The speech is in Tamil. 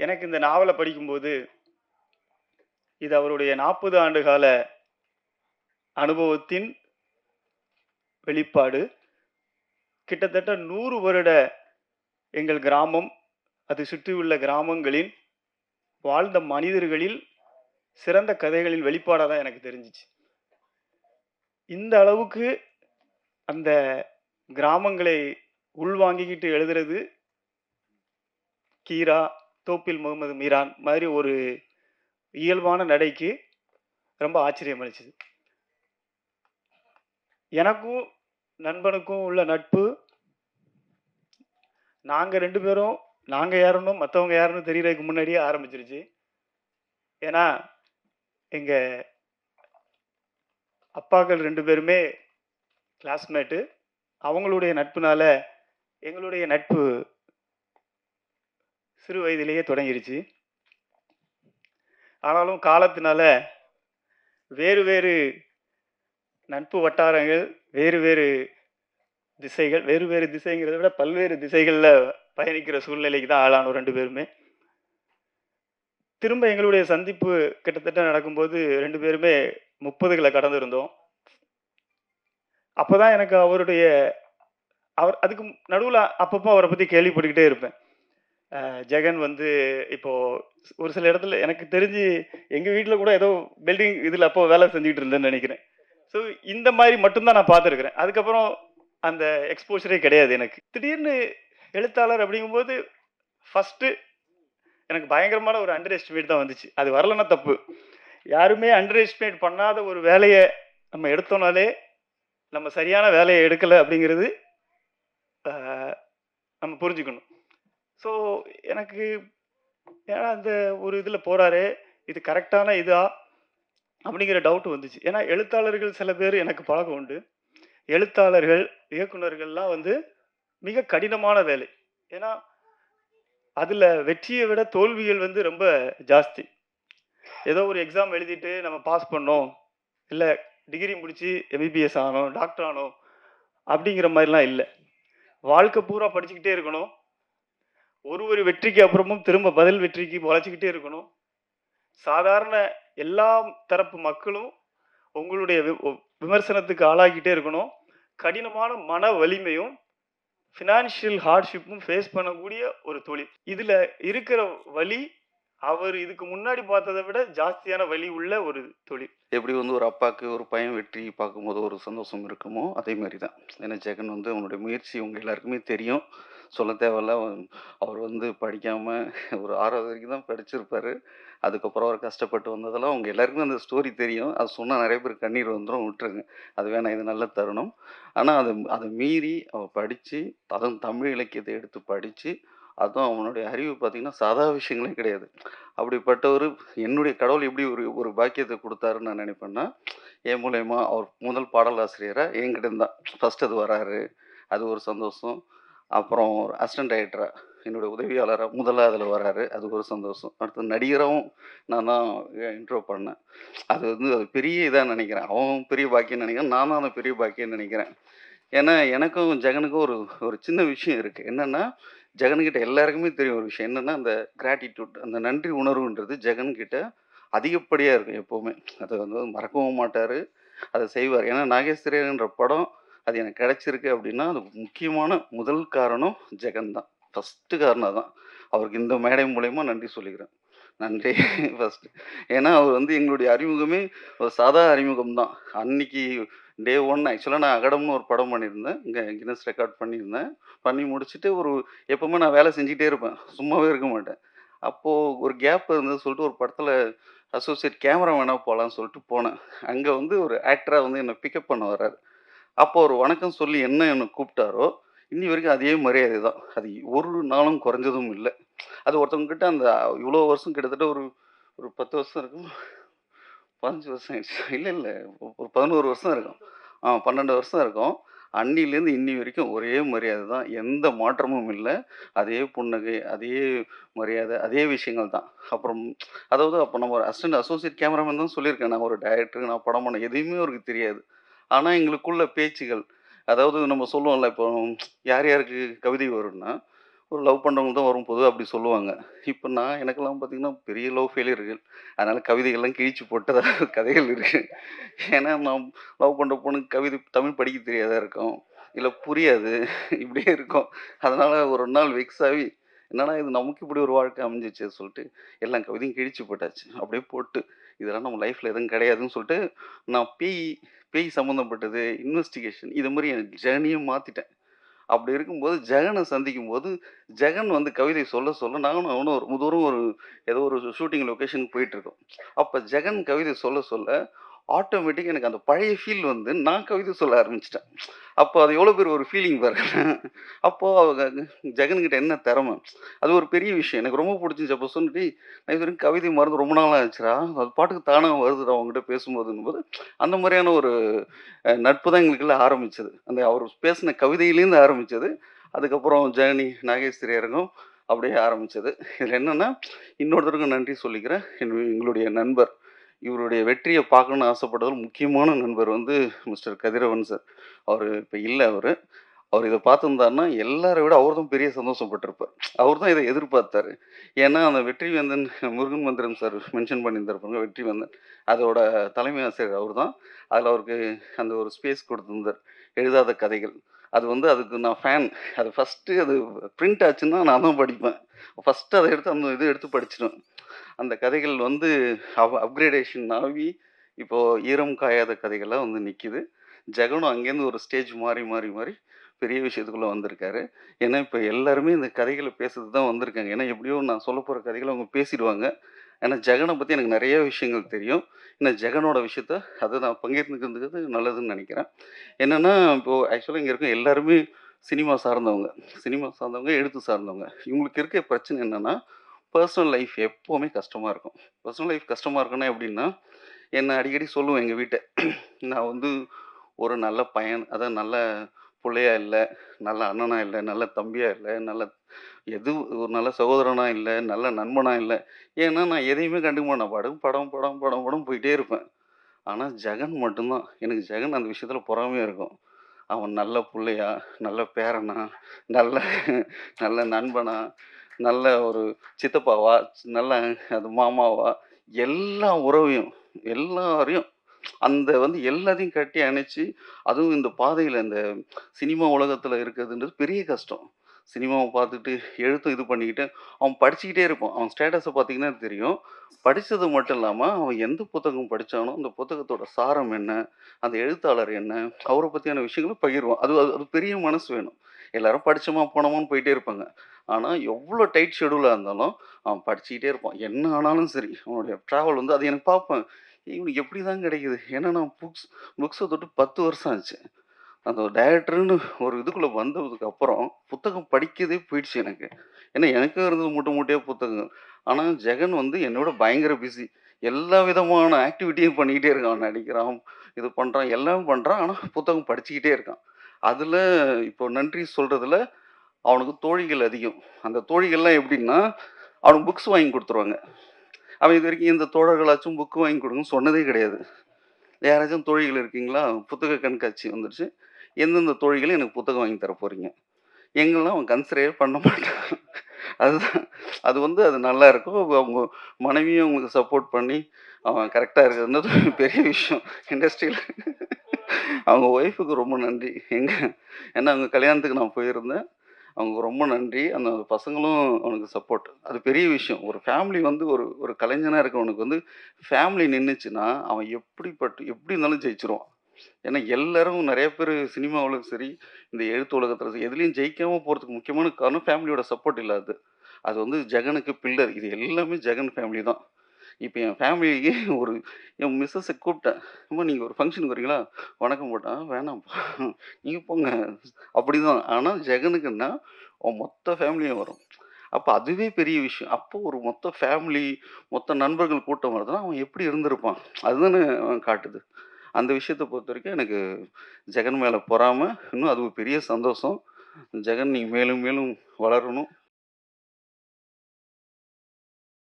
எனக்கு இந்த நாவல படிக்கும்போது, இது அவருடைய 40 ஆண்டு கால அனுபவத்தின் வெளிப்பாடு. கிட்டத்தட்ட 100 வருட எங்கள் கிராமம், அது சுற்றியுள்ள கிராமங்களில் வாழ்ந்த மனிதர்களில் சிறந்த கதைகளின் வெளிப்பாடா தான் எனக்கு தெரிஞ்சுச்சு. இந்த அளவுக்கு அந்த கிராமங்களை உள்வாங்கிக்கிட்டு எழுதுறது கீரா, தோப்பில் முகமது மீரான் மாதிரி ஒரு இயல்பான நடைக்கு ரொம்ப ஆச்சரியம் அளிச்சது. எனக்கும் நண்பனுக்கும் உள்ள நட்பு, நாங்க 2 பேரும் நாங்க யாருன்னு மத்தவங்க யாருன்னு தெரியறதுக்கு முன்னாடியே ஆரம்பிச்சிருச்சு. ஏன்னா, எங்க அப்பாக்கள் 2 பேருமே கிளாஸ்மேட்டு. அவங்களுடைய நட்புனால, எங்களுடைய நட்பு சிறு வயதிலேயே தொடங்கிருச்சு. ஆனாலும் காலத்தினால வேறு வேறு நட்பு வட்டாரங்கள், வேறு வேறு திசைகள், வேறு வேறு திசைங்கிறத விட பல்வேறு திசைகள்ல பயணிக்கிற சூழ்நிலைக்கு தான் ஆளானோம் 2 பேருமே. திரும்ப எங்களுடைய சந்திப்பு கிட்டத்தட்ட நடக்கும்போது 2 பேருமே 30கள கடந்திருந்தோம். அப்பதான் எனக்கு அவர் அதுக்கு நடுவுல அப்பப்போ அவர பத்தி கேள்விப்பட்டுக்கிட்டே இருப்பேன். ஜெகன் வந்து இப்போ ஒரு சில இடத்துல எனக்கு தெரிஞ்சு எங்க வீட்ல கூட ஏதோ பில்டிங் இதுல அப்போ வேலை செஞ்சுட்டு இருந்தேன்னு நினைக்கிறேன். ஸோ இந்த மாதிரி மட்டும் தான் நான் பார்த்துருக்கிறேன். அதுக்கப்புறம் அந்த எக்ஸ்போஷரே கிடையாது எனக்கு. திடீர்னு எழுத்தாளர் அப்படிங்கும்போது ஃபர்ஸ்ட் எனக்கு பயங்கரமான ஒரு அண்டர் எஸ்டிமேட் தான் வந்துச்சு. அது வரலன்னா தப்பு. யாருமே அண்டர் எஸ்டிமேட் பண்ணாத ஒரு வேலையை நம்ம எடுத்தோம்னாலே நம்ம சரியான வேலையை எடுக்கலை அப்படிங்கிறது நம்ம புரிஞ்சுக்கணும். ஸோ எனக்கு ஏன்னா அந்த ஒரு இதில் போறாரு, இது கரெக்டான இதா அப்படிங்கிற டவுட் வந்துச்சு. ஏன்னா எழுத்தாளர்கள் சில பேர் எனக்கு பழக்கம் உண்டு. எழுத்தாளர்கள், இயக்குனர்கள்லாம் வந்து மிக கடினமான வேலை. ஏன்னா அதில் வெற்றியை விட தோல்விகள் வந்து ரொம்ப ஜாஸ்தி. ஏதோ ஒரு எக்ஸாம் எழுதிட்டு நம்ம பாஸ் பண்ணோம், இல்லை டிகிரி முடிச்சு எம்பிபிஎஸ் ஆனோம், டாக்டர் ஆனோம் அப்படிங்கிற மாதிரிலாம் இல்லை. வாழ்க்கை பூரா படிச்சுக்கிட்டே இருக்கணும். ஒரு வெற்றிக்கு அப்புறமும் திரும்ப பதில் வெற்றிக்கு உழைச்சிக்கிட்டே இருக்கணும். சாதாரண எல்லா தரப்பு மக்களும் உங்களுடைய விமர்சனத்துக்கு ஆளாகிட்டே இருக்கணும். கடினமான மன வலிமையும் ஃபினான்ஷியல் ஹார்ட்ஷிப்பும் ஃபேஸ் பண்ணக்கூடிய ஒரு தொழில். இதுல இருக்கிற வலி அவர் இதுக்கு முன்னாடி பார்த்ததை விட ஜாஸ்தியான வலி உள்ள ஒரு தொழில். எப்படி வந்து ஒரு அப்பாவுக்கு ஒரு பையன் வெற்றி பார்க்கும்போது ஒரு சந்தோஷம் இருக்குமோ, அதே மாரி தான். ஏன்னா ஜெகன் வந்து அவனுடைய முயற்சி உங்க எல்லாருக்குமே தெரியும். சொல்ல தேவையில்ல. அவர் வந்து படிக்காம ஒரு 6வது வரைக்கும் தான் படிச்சிருப்பாரு. அதுக்கப்புறம் அவர் கஷ்டப்பட்டு வந்ததெல்லாம் உங்க எல்லாருக்குமே அந்த ஸ்டோரி தெரியும். அது சொன்னா நெறைய பேர் கண்ணீர் வந்துரும், விட்டுருங்க. அது வேணாம், இது நல்ல தருணம். ஆனா அத மீறி அவன் படிச்சு, அதுவும் தமிழ் இலக்கியத்த எடுத்து படிச்சு, அதுவும் அவனுடைய அறிவு பார்த்தீங்கன்னா, சாதா விஷயங்களே கிடையாது. அப்படிப்பட்டவரு என்னுடைய கடவுள் எப்படி ஒரு ஒரு பாக்கியத்த குடுத்தாருன்னு நான் நினைப்பேன்னா, என் மூலியமா அவர் முதல் பாடலாசிரியரா என்கிட்ட இருந்து தான் ஃபர்ஸ்ட் அது வராரு. அது ஒரு சந்தோஷம். அப்புறம் அசிஸ்டன்ட் டைரக்டரா என்னோட உதவியாளரா முதலா அதில வராரு. அது ஒரு சந்தோஷம். அடுத்து நடிகராவும் நான் தான் இன்ட்ரோ பண்ணேன். அது வந்து அது பெரிய இதா நினைக்கிறேன். அவன் பெரிய பாக்கியம்னு நினைக்கிறேன். நான் தான் அத பெரிய பாக்கியம்னு நினைக்கிறேன். ஏன்னா, எனக்கும் ஜெகனுக்கும் ஒரு ஒரு சின்ன விஷயம் இருக்கு. என்னன்னா, ஜெகன்கிட்ட எல்லாருக்குமே தெரியும் ஒரு விஷயம். என்னன்னா, அந்த கிராட்டிட்யூட் அந்த நன்றி உணர்வுன்றது ஜெகன்கிட்ட அதிகப்படியா இருக்கும் எப்பவுமே. அத வந்து மறக்கவும் மாட்டாரு. அத செய்வாரு. ஏன்னா, நாகேஸ்வரியன்ற படம் அது எனக்கு கிடைச்சிருக்கு அப்டின்னா, அதுக்கு முக்கியமான முதல் காரணம் ஜெகன் தான். ஃபர்ஸ்ட்டு காரணம் அதான். அவருக்கு இந்த மேடை மூலியமா நன்றி சொல்லிக்கிறேன். நன்றி ஃபர்ஸ்ட்டு. ஏன்னா, அவர் வந்து எங்களுடைய அறிமுகமே ஒரு சாதா அறிமுகம் தான். அன்னைக்கு டே 1 ஆக்சுவலா நான் அகடம்னு ஒரு படம் பண்ணியிருந்தேன். இங்க கின்னஸ் ரெக்கார்ட் பண்ணியிருந்தேன். பண்ணி முடிச்சுட்டு எப்பவுமே நான் வேலை செஞ்சுட்டே இருப்பேன். சும்மாவே இருக்க மாட்டேன். அப்போ ஒரு கேப் இருந்ததுன்னு சொல்லிட்டு ஒரு படத்துல அசோசியேட் கேமராமேனா போலான்னு சொல்லிட்டு போனேன். அங்க வந்து ஒரு ஆக்டரா வந்து என்ன பிக்கப் பண்ண வர்றாரு. அப்போ ஒரு வணக்கம் சொல்லி என்ன கூப்பிட்டாரோ, இன்னி வரைக்கும் அதே மரியாதை தான். அது ஒரு நாளும் குறைஞ்சதும் இல்ல. அது ஒருத்தவங்க கிட்ட அந்த இவ்வளோ வருஷம் கிட்டத்தட்ட ஒரு ஒரு 10 வருஷம் இருக்கும். 15 வருஷம் ஆயிடுச்சு. இல்ல, இல்ல. ஒரு 11 வருஷம் இருக்கும். 12 வருஷம் இருக்கும். அன்னிலேருந்து இன்னி வரைக்கும் ஒரே மரியாதை தான். எந்த மாற்றமும் இல்ல. அதே புன்னகை, அதே மரியாதை, அதே விஷயங்கள் தான். அப்புறம் அதாவது அப்ப நம்ம ஒரு அசோசியேட் கேமராமேன் தான் சொல்லியிருக்கேன். நான் ஒரு டைரக்டர், நான் படம் பண்ணேன். எதுவுமே அவருக்கு தெரியாது. ஆனா எங்களுக்குள்ள பேச்சுகள், அதாவது நம்ம சொல்லுவோம்ல, இப்போ யார் யாருக்கு கவிதை வரும்னா, ஒரு லவ் பண்றவங்க தான் வரும் பொதுவா அப்படி சொல்லுவாங்க. இப்ப எனக்கெல்லாம் பார்த்தீங்கன்னா, பெரிய லவ் ஃபெயிலியர்கள். அதனால கவிதைகள்லாம் கிழிச்சு போட்டதா கதைகள் இருக்கு. ஏன்னா, நான் லவ் பண்ற பொண்ணுக்கு கவிதை தமிழ் படிக்க தெரியாதா இருக்கும். இல்ல புரியாது. இப்படியே இருக்கும். அதனால ஒரு நாள் வெக்ஸ் ஆவி, என்னடா இது நமக்கு இப்படி ஒரு வாழ்க்கை அமைஞ்சிச்சே சொல்லிட்டு, எல்லா கவிதையும் கிழிச்சு போட்டாச்சு. அப்படியே போட்டு, இதெல்லாம் நம்ம லைஃப்ல எதுவும் கிடையாதுன்னு சொல்லிட்டு, நான் பேய் சம்மந்தப்பட்டது, இன்வெஸ்டிகேஷன் இது மாரி என் ஜர்னிய மாத்திட்டேன். அப்படி இருக்கும்போது ஜெகன சந்திக்கும்போது, ஜெகன் வந்து கவிதை சொல்ல சொல்ல நானும் அவனும் ரொம்ப தூரம் ஏதோ ஒரு ஷூட்டிங் லொகேஷனுக்கு போயிட்டுருக்கோம். அப்ப ஜெகன் கவிதை சொல்ல சொல்ல, ஆட்டோமேட்டிக்கா எனக்கு அந்த பழைய ஃபீல் வந்து நான் கவிதை சொல்ல ஆரம்பிச்சுட்டேன். அப்போ அது எவ்வளோ பெரிய ஒரு ஃபீலிங் பாருங்க. அப்போ அவங்க ஜெகன்கிட்ட என்ன திறமை. அது ஒரு பெரிய விஷயம். எனக்கு ரொம்ப புடிச்சுருந்துச்சு. அப்போ சொன்னேன், "டேய் நான் இதுவரைக்கும் கவிதை மறந்து ரொம்ப நாள் ஆச்சுடா. அது பாட்டுக்கு தானா வருதுடா உன்கிட்ட பேசும்போதுங்கும்போது" அந்த மாரியான ஒரு நட்பு தான் எங்களுக்குள்ள ஆரம்பிச்சது. அந்த அவர் பேசின கவிதையிலேருந்து ஆரம்பிச்சது. அதுக்கப்புறம் ஜேர்னி நாகேஷ் திரையரங்கம் அப்படியே ஆரம்பிச்சது. இதில என்னன்னா, இன்னொருத்தருக்கும் நன்றி சொல்லிக்கிறேன். எங்களுடைய நண்பர். இவருடைய வெற்றிய பார்க்கணும்னு ஆசைப்பட்டதில முக்கியமான நண்பர் வந்து மிஸ்டர் கதிரவன் சார். அவரு இப்ப இல்ல அவரு. அவரு இத பார்த்திருந்தாருன்னா, எல்லார விட அவர் தான் பெரிய சந்தோஷப்பட்டிருப்பார். அவர் தான் இத எதிர்பார்த்தாரு. ஏன்னா, அந்த வெற்றிவேந்தன் முருகன் மந்திரம் சார் மென்ஷன் பண்ணியிருந்தாரு பாருங்க, வெற்றிவேந்தன். அதோட தலைமை ஆசிரியர் அவர் தான். அதில அவருக்கு அந்த ஒரு ஸ்பேஸ் குடுத்திருந்தார். எழுதாத கதைகள். அது வந்து அதுக்கு நான் ஃபேன். அது ஃபர்ஸ்ட்டு அது பிரிண்ட் ஆச்சுன்னா நான் தான் படிப்பேன். ஃபர்ஸ்ட்டு அத எடுத்து அந்த இத எடுத்து படிச்சுருவேன். அந்த கதைகள் வந்து அப்கிரேடேஷன் ஆகி, இப்போ ஈரம் காயாத கதைகளா வந்து நிக்குது. ஜெகனும் அங்கேருந்து ஒரு ஸ்டேஜ் மாறி, மாறி, மாறி பெரிய விஷயத்துக்குள்ள வந்திருக்காரு. ஏன்னா, இப்ப எல்லாருமே இந்த கதைகள பேசுறதுக்கு தான் வந்திருக்காங்க. ஏன்னா, எப்படியோ நான் சொல்லப்போற கதைகள அவங்க பேசிடுவாங்க. ஏன்னா, ஜெகன பத்தி எனக்கு நெறைய விஷயங்கள் தெரியும். இன்னும் ஜெகனோட விஷயத்த அத நான் பகிர்ந்துக்கிறது நல்லதுன்னு நெனைக்கிறேன். என்னன்னா, இப்போ ஆக்சுவலா இங்க இருக்க எல்லாருமே சினிமா சார்ந்தவங்க. சினிமா சார்ந்தவங்க, எழுத்து சார்ந்தவங்க. இவங்களுக்கு இருக்க பிரச்சனை என்னன்னா, பெர்சனல் லைஃப் எப்பவுமே கஷ்டமா இருக்கும். பெர்சனல் லைஃப் கஷ்டமா இருக்குன்னா எப்படின்னா, என்ன அடிக்கடி சொல்லுவேன் எங்க வீட்ட. நான் வந்து ஒரு நல்ல பையன், அதான் நல்ல புள்ளையா இல்ல, நல்ல அண்ணனா இல்ல, நல்ல தம்பியா இல்ல, ஒரு நல்ல சகோதரனா இல்ல, நல்ல நண்பனா இல்ல. ஏன்னா நான் எதையுமே கண்டுக்க மாட்டேன். நான் பாட்டுக்கு படம், படம், படம், படம் போயிட்டே இருப்பேன். ஆனா ஜெகன் மட்டும் தான். எனக்கு ஜெகன் அந்த விஷயத்துல பொறாமையா இருக்கும். அவன் நல்ல புள்ளையா, நல்ல பேரனா, நல்ல நல்ல நண்பனா, நல்ல ஒரு சித்தப்பாவா, நல்ல அது மாமாவா, எல்லா உறவையும், எல்லாரையும் அந்த வந்து எல்லாத்தையும் கட்டி அணைச்சு, அதுவும் இந்த பாதையில இந்த சினிமா உலகத்துல இருக்கிறதுன்றது பெரிய கஷ்டம். சினிமாவ பார்த்துட்டு, எழுத்தும் இது பண்ணிக்கிட்டு, அவன் படிச்சுக்கிட்டே இருப்பான். அவன் ஸ்டேட்டஸ பார்த்தீங்கன்னா தெரியும். படிச்சது மட்டும் இல்லாம, அவன் எந்த புத்தகம் படிச்சானோ, அந்த புத்தகத்தோட சாரம் என்ன? அந்த எழுத்தாளர் என்ன? அவர பத்தியான விஷயங்கள பகிர்வான். அது அது அது பெரிய மனசு வேணும். எல்லாரும் படிச்சோமா, போனோமான்னு போயிட்டே இருப்பாங்க. ஆனா, எவ்ளோ டைட் ஷெட்யூலா இருந்தாலும், அவன் படிச்சுக்கிட்டே இருப்பான். என்ன ஆனாலும் சரி, அவனுடைய ட்ராவல் வந்து அது எனக்கு பார்ப்பேன். இவனுக்கு எப்படிதான் கிடைக்குது? ஏன்னா நான் புக்ஸ தொட்டு 10 வருஷம் ஆச்சு. அந்த ஒரு டைரக்டர்ன்னு ஒரு இதுக்குள்ள வந்ததுக்கு அப்புறம், புத்தகம் படிக்கிறதே போயிடுச்சு எனக்கு. ஏன்னா எனக்கும் இருந்தது மூட்டை மூட்டையா புத்தகங்கள். ஆனா ஜெகன் வந்து என்னை விட பயங்கர பிஸி. எல்லா விதமான ஆக்டிவிட்டியும் பண்ணிக்கிட்டே இருக்கான். நடிக்கிறான், இது பண்றான், எல்லாமே பண்றான். ஆனா புத்தகம் படிச்சுக்கிட்டே இருக்கான். அதுல இப்போ நன்றி சொல்றதுல அவனுக்கு தோழிகள் அதிகம். அந்த தோழிகள்லாம் எப்படின்னா, அவனுக்கு புக்ஸ் வாங்கி குடுத்துருவாங்க. அவன் இதுவரைக்கும் எந்த தோழர்களாச்சும் புக் வாங்கி குடுங்கன்னு சொன்னதே கிடையாது. யாராச்சும் தோழிகள் இருக்கீங்களா? புத்தக கண்காட்சி வந்துருச்சு. எந்தெந்த தோழிகள் எனக்கு புத்தகம் வாங்கி தர போறீங்க? எங்கள்லாம் அவன் கன்சிடரே பண்ண மாட்டான். அதுதான் அது வந்து அது நல்லாருக்கும். அவங்க மனைவியும் அவங்களுக்கு சப்போர்ட் பண்ணி, அவன் கரெக்ட்டா இருக்கிறதுன்றது பெரிய விஷயம் இண்டஸ்ட்ரியில. அவங்க ஒய்ஃப்‌க்கு ரொம்ப நன்றி. ஏன்னா அவங்க கல்யாணத்துக்கு நான் போயிருந்தேன். அவங்க ரொம்ப நன்றி. அந்த பசங்களும் அவனுக்கு சப்போர்ட். அது பெரிய விஷயம். ஒரு ஃபேமிலி வந்து ஒரு ஒரு கலைஞனா இருக்கவனுக்கு வந்து ஃபேமிலி நின்னுச்சுன்னா, அவன் எப்படி இருந்தாலும் ஜெயிச்சுருவான். ஏன்னா எல்லாரும் நெறைய பேரு சினிமாவுல சரி, இந்த எழுத்து உலகத்துல சரி, எதுலயும் ஜெயிக்காம போறதுக்கு முக்கியமான காரணம் ஃபேமிலியோட சப்போர்ட் இல்லாதது. அது வந்து ஜெகனுக்கு பில்லர். இது எல்லாமே ஜெகன் ஃபேமிலி தான். இப்ப என் ஃபேமிலிக்கு ஒரு என் மிஸ்ஸஸ கூப்பிட்டேன். "அம்மா நீங்க ஒரு ஃபங்ஷனுக்கு வரீங்களா?" "வணக்கம்" போட்டேன். வேணாம்ப்பா நீங்க போங்க." அப்படிதான். ஆனா ஜெகனுக்குன்னா, அவன் மொத்த ஃபேமிலியும் வரும். அப்ப அதுவே பெரிய விஷயம். அப்போ ஒரு மொத்த ஃபேமிலி, மொத்த நண்பர்கள் கூட்டம் வருதுன்னா, அவன் எப்படி இருந்திருப்பான்? அதுதானே காட்டுது. அந்த விஷயத்த பொறுத்தவரைக்கும் எனக்கு ஜெகன் மேல பொறாம. இன்னும் அது ஒரு பெரிய சந்தோஷம். ஜெகன் நீ மேலும் மேலும் வளரணும்.